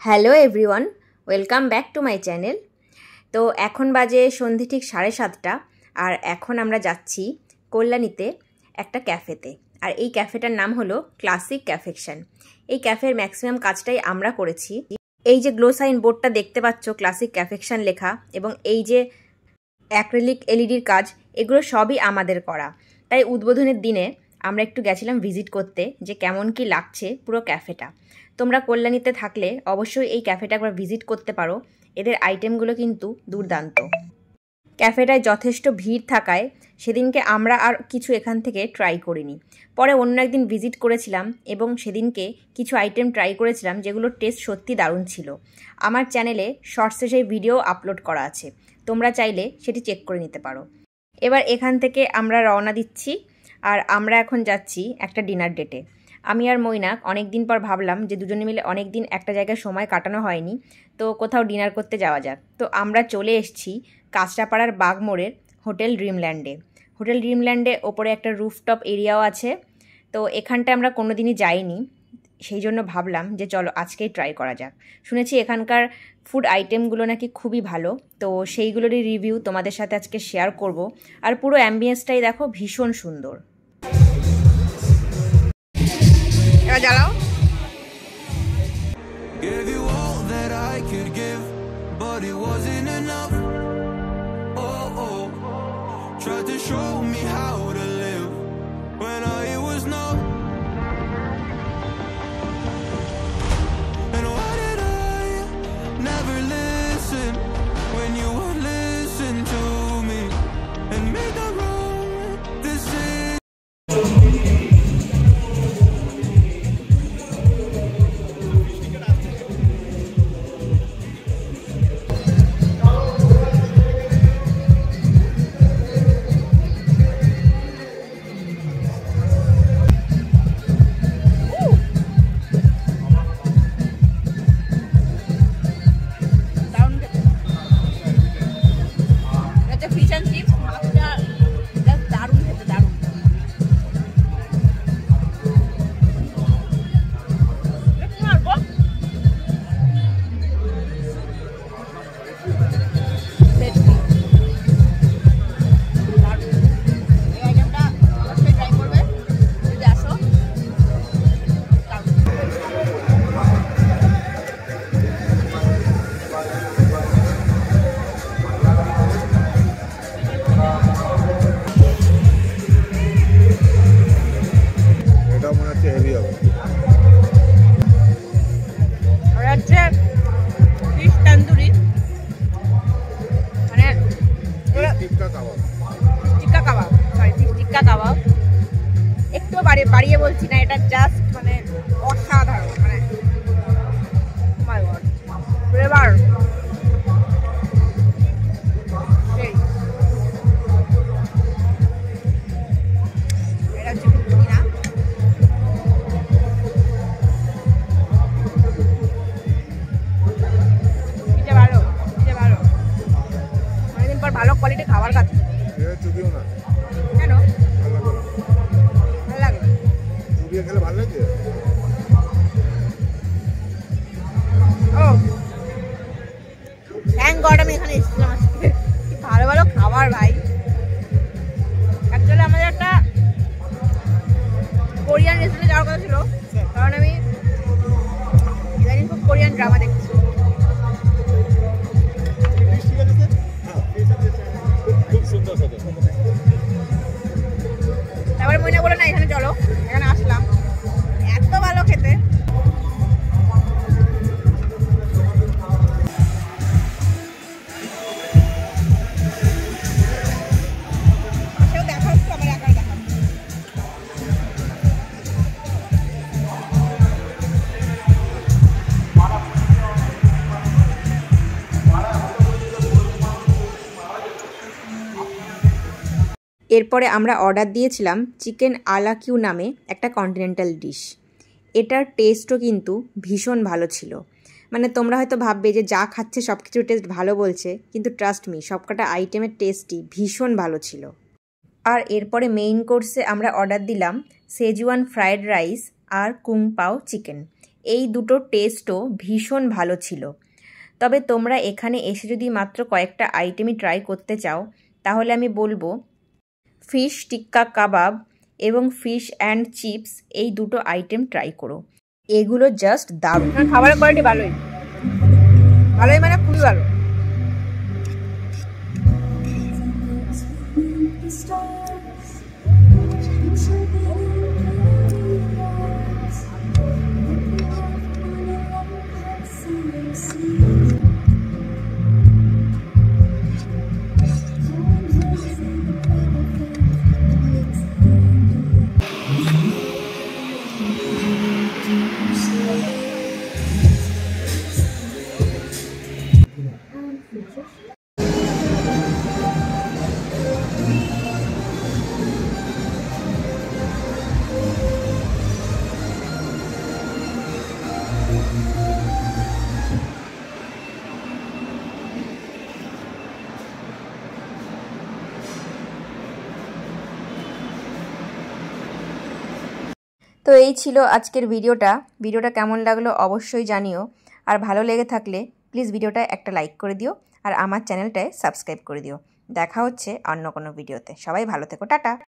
Hello everyone, welcome back to my channel. তো এখন বাজে সন্ধে ঠিক 7:30 আর এখন আমরা যাচ্ছি কল্যাণীতে একটা ক্যাফেতে। আর এই ক্যাফেটার নাম হলো ক্লাসিক ক্যাফেকশন। এই ক্যাফের ম্যাক্সিমাম কাজটাই আমরা করেছি। এই যে গ্লো সাইন বোর্ডটা দেখতে পাচ্ছ, ক্লাসিক ক্যাফেকশন লেখা, এবং এই যে অ্যাক্রিলিক এলইডির কাজ, এগুলো সবই আমাদের করা। তাই উদ্বোধনের দিনে আমরা একটু গেছিলাম ভিজিট করতে, যে কেমন কি লাগছে পুরো ক্যাফেটা। তোমরা কল্যাণীতে থাকলে অবশ্যই এই ক্যাফেটা একবার ভিজিট করতে পারো। এদের আইটেমগুলো কিন্তু দুর্দান্ত। ক্যাফেটায় যথেষ্ট ভিড় থাকায় সেদিনকে আমরা আর কিছু এখান থেকে ট্রাই করিনি। পরে অন্য একদিন ভিজিট করেছিলাম এবং সেদিনকে কিছু আইটেম ট্রাই করেছিলাম, যেগুলোর টেস্ট সত্যি দারুণ ছিল। আমার চ্যানেলে শর্টসে সেই ভিডিও আপলোড করা আছে, তোমরা চাইলে সেটি চেক করে নিতে পারো। এবার এখান থেকে আমরা রওনা দিচ্ছি, আর আমরা এখন যাচ্ছি একটা ডিনার ডেটে। আমি আর মৈনাক অনেক দিন পর ভাবলাম যে দুজনে মিলে অনেক দিন একটা জায়গায় সময় কাটানো হয়নি, তো কোথাও ডিনার করতে যাওয়া যাক। তো আমরা চলে এসেছি কাঁচরাপাড়ার বাগমোড়ের হোটেল ড্রিমল্যান্ডে। হোটেল ড্রিমল্যান্ডে ওপরে একটা রুফটপ এরিয়াও আছে। তো এখানটায় আমরা কোনো দিনই যাইনি, সেই জন্য ভাবলাম যে চলো আজকেই ট্রাই করা যাক। শুনেছি এখানকার ফুড আইটেমগুলো নাকি খুবই ভালো, তো সেইগুলোরই রিভিউ তোমাদের সাথে আজকে শেয়ার করব। আর পুরো অ্যাম্বিয়েন্সটাই দেখো ভীষণ সুন্দর। এবার জ্বালাও। Gave you all that I could give, but it wasn't enough. Oh, oh. Tried to show me how to live when I was numb. And why did I never listen when you would listen to me and make the wrong decision? একটু বাড়িয়ে বলছি না, এটা just মানে অসাধারণ, মানে মাই god flavour. এটা হচ্ছে পুদিনা, ভালো ভালো, অনেকদিন পর ভালো কোয়ালিটি খাবার খাচ্ছি। কেন ভালো লাগে? খেলে ভালো লাগে। ও থ্যাংক গড আমি এখানে এসেছিলাম আজকে। কি ভালো ভালো খাবার ভাই। অ্যাকচুয়ালি আমাদের একটা কোরিয়ান রেস্টুরেন্টে যাওয়ার কথা ছিল, কারণ আমি ইদানিং খুব কোরিয়ান ড্রামা দেখছি। তারপরে মনে বলে না এখানে চলো, এখানে আসলাম, এত ভালো খেতে। এরপরে আমরা অর্ডার দিয়েছিলাম চিকেন আলা কিউ নামে একটা কন্টিনেন্টাল ডিশ। এটার টেস্টও কিন্তু ভীষণ ভালো ছিল। মানে তোমরা হয়তো ভাববে যে যা খাচ্ছে সব কিছুর টেস্ট ভালো বলছে, কিন্তু ট্রাস্ট মি, সবকটা আইটেমের টেস্টই ভীষণ ভালো ছিল। আর এরপরে মেইন কোর্সে আমরা অর্ডার দিলাম সেজওয়ান ফ্রায়েড রাইস আর কুং পাও চিকেন। এই দুটো টেস্টও ভীষণ ভালো ছিল। তবে তোমরা এখানে এসে যদি মাত্র কয়েকটা আইটেমই ট্রাই করতে চাও তাহলে আমি বলবো ফিশ টিক্কা কাবাব এবং ফিশ অ্যান্ড চিপস এই দুটো আইটেম ট্রাই করো। এগুলো জাস্ট দারুণ। খাবারের কোয়ালিটি ভালোই মানে খুবই ভালো। তো এই ছিল আজকের ভিডিওটা কেমন লাগলো অবশ্যই জানিও। আর ভালো লেগে থাকলে প্লিজ ভিডিওটা একটা লাইক করে দিও আর আমার চ্যানেলটায় সাবস্ক্রাইব করে দিও। দেখা হচ্ছে অন্য কোনো ভিডিওতে। সবাই ভালো থেকো, টাটা।